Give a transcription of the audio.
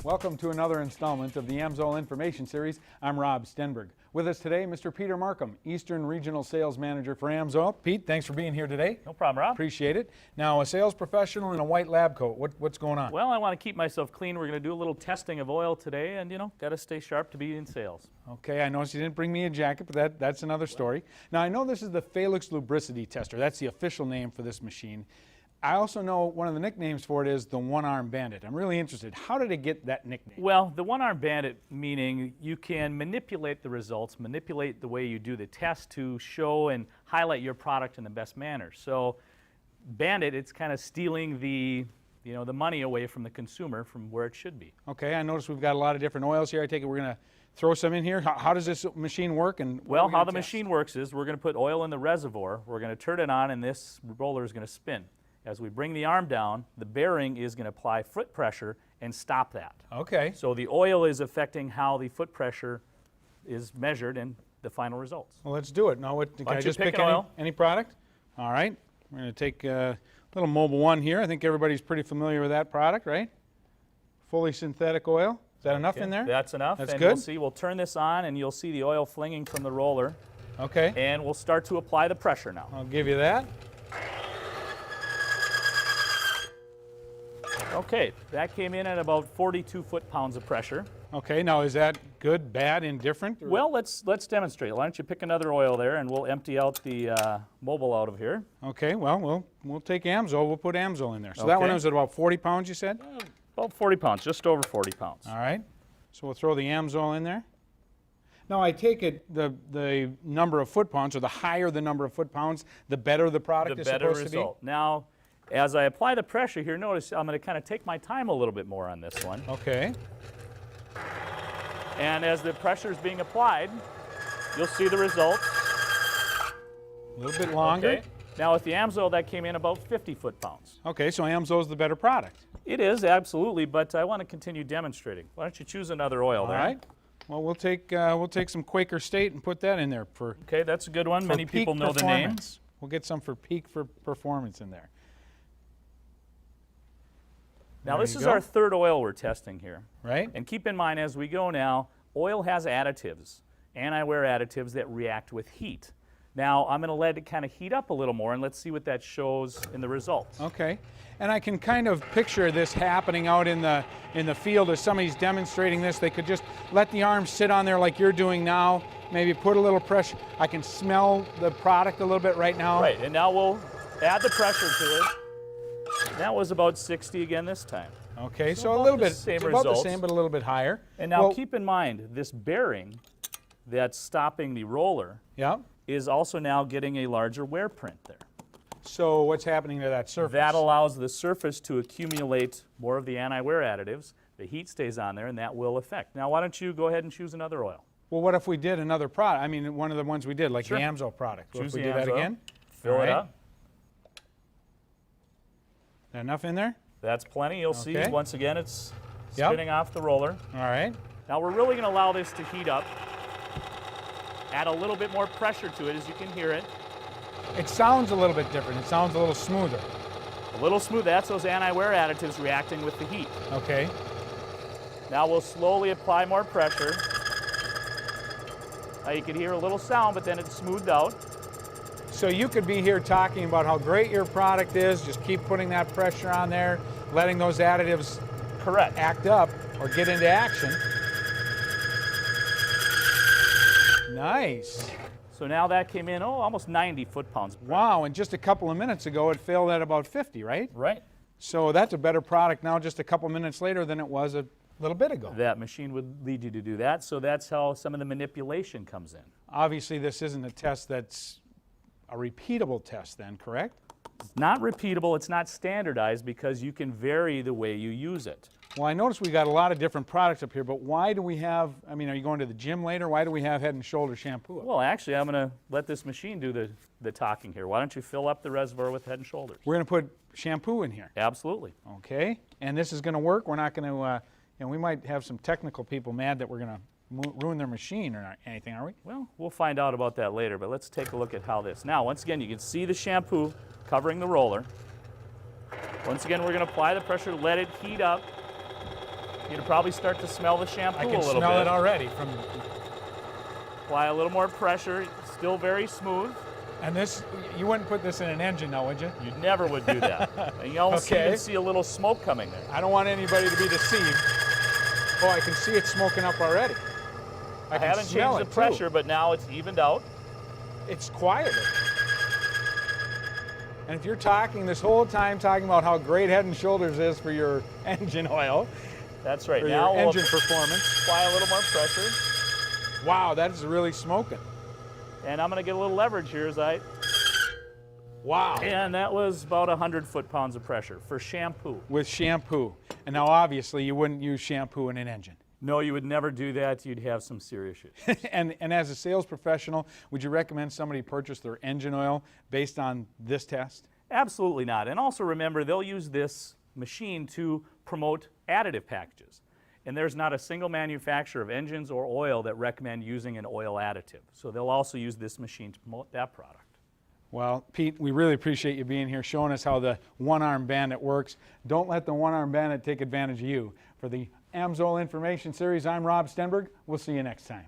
Welcome to another installment of the AMSOIL Information Series. I'm Rob Stenberg. With us today, Mr. Peter Markham, Eastern Regional Sales Manager for AMSOIL. Pete, thanks for being here today. No problem, Rob. Appreciate it. Now, a sales professional in a white lab coat, what's going on? Well, I want to keep myself clean. We're going to do a little testing of oil today, and got to stay sharp to be in sales. Okay, I noticed you didn't bring me a jacket, but that's another story. Now, I know this is the Felix Lubricity Tester. That's the official name for this machine. I also know one of the nicknames for it is the one-arm bandit. I'm really interested. How did it get that nickname? Well, the one-arm bandit, meaning you can manipulate the results, manipulate the way you do the test to show and highlight your product in the best manner. So, bandit, it's kind of stealing the money away from the consumer from where it should be. Okay, I noticed we've got a lot of different oils here. I take it we're going to throw some in here. How does this machine work? And well, how the machine works is we're going to put oil in the reservoir. We're going to turn it on, and this roller is going to spin. As we bring the arm down, the bearing is going to apply foot pressure and stop that. Okay. So the oil is affecting how the foot pressure is measured in the final results. Well, let's do it. Now, can I just pick any product? All right. We're going to take a little Mobile One here. I think everybody's pretty familiar with that product, right? Fully synthetic oil. Is that enough in there? That's enough. That's and good. We'll see. We'll turn this on, and you'll see the oil flinging from the roller. Okay. And we'll start to apply the pressure now. I'll give you that. Okay, that came in at about 42 foot-pounds of pressure. Okay, now is that good, bad, indifferent? Well, let's demonstrate. Why don't you pick another oil there, and we'll empty out the Mobile out of here. Okay, well, we'll take AMSOIL. We'll put AMSOIL in there. So that one was at about 40 pounds, you said? About 40 pounds, just over 40 pounds. All right, so we'll throw the AMSOIL in there. Now, I take it the number of foot-pounds, or the higher the number of foot-pounds, the better the product is supposed to be? Now, as I apply the pressure here, notice I'm going to kind of take my time a little bit more on this one. Okay. And as the pressure is being applied, you'll see the results. A little bit longer. Okay. Now with the AMSOIL, that came in about 50 foot-pounds. Okay, so AMSOIL is the better product. It is, absolutely, but I want to continue demonstrating. Why don't you choose another oil there? All right. Well, we'll take some Quaker State and put that in there for. Okay, that's a good one. Many people know the names. We'll get some for peak for performance in there. Now this is our third oil we're testing here. Right. And keep in mind as we go now, oil has additives, anti-wear additives that react with heat. Now I'm going to let it kind of heat up a little more, and let's see what that shows in the results. Okay. And I can kind of picture this happening out in the field as somebody's demonstrating this. They could just let the arm sit on there like you're doing now, maybe put a little pressure. I can smell the product a little bit right now. Right, and now we'll add the pressure to it. That was about 60 again this time. Okay, so a little bit, same about results. the same, but a little bit higher. And now keep in mind, this bearing that's stopping the roller is also now getting a larger wear print there. So what's happening to that surface? That allows the surface to accumulate more of the anti-wear additives. The heat stays on there, and that will affect. Now, why don't you go ahead and choose another oil? Well, what if we did another product? I mean, one of the ones we did, like the AMSOIL product. Choose if we the do that again? Fill it up. Enough in there? That's plenty. You'll see, once again, it's spinning off the roller. All right. Now, we're really going to allow this to heat up. Add a little bit more pressure to it, as you can hear it. It sounds a little bit different. It sounds a little smoother. A little smooth. That's those anti-wear additives reacting with the heat. Okay. Now we'll slowly apply more pressure. Now you can hear a little sound, but then it's smoothed out. So you could be here talking about how great your product is, just keep putting that pressure on there, letting those additives act up or get into action. Nice. So now that came in, almost 90 foot-pounds. Wow, and just a couple of minutes ago it filled at about 50, right? Right. So that's a better product now just a couple minutes later than it was a little bit ago. That machine would lead you to do that, so that's how some of the manipulation comes in. Obviously this isn't a test that's a repeatable test then, correct? It's not repeatable, it's not standardized because you can vary the way you use it. Well, I noticed we got a lot of different products up here, but why do we have, I mean, are you going to the gym later? Why do we have Head and Shoulder shampoo? Well, actually, I'm going to let this machine do the talking here. Why don't you fill up the reservoir with Head and Shoulders? We're going to put shampoo in here. Absolutely. Okay, and this is going to work? We're not going to, we might have some technical people mad that we're going to ruin their machine or anything, are we? Well, we'll find out about that later, but let's take a look at how this. Now, once again, you can see the shampoo covering the roller. Once again, we're going to apply the pressure, let it heat up. You'd probably start to smell the shampoo I a can little smell bit. it already from. Apply a little more pressure. Still very smooth. And this, you wouldn't put this in an engine now, would you? You never would do that. And you almost Okay. even see a little smoke coming there. I don't want anybody to be deceived. Oh, I can see it smoking up already. I can haven't smell changed the it, too. pressure, but now it's evened out. It's quieter. And if you're talking this whole time talking about how great Head and Shoulders is for your engine oil, That's right. for Now your we'll engine performance, apply a little more pressure. wow, that is really smoking. And I'm going to get a little leverage here as I... Wow. And that was about 100 foot-pounds of pressure for shampoo. With shampoo. And now obviously you wouldn't use shampoo in an engine. No, you would never do that. You'd have some serious issues. and as a sales professional, would you recommend somebody purchase their engine oil based on this test? Absolutely not. And also remember, they'll use this machine to promote additive packages. And there's not a single manufacturer of engines or oil that recommend using an oil additive. So they'll also use this machine to promote that product. Well, Pete, we really appreciate you being here, showing us how the one-arm bandit works. Don't let the one-arm bandit take advantage of you. For the AMSOIL Information Series, I'm Rob Stenberg. We'll see you next time.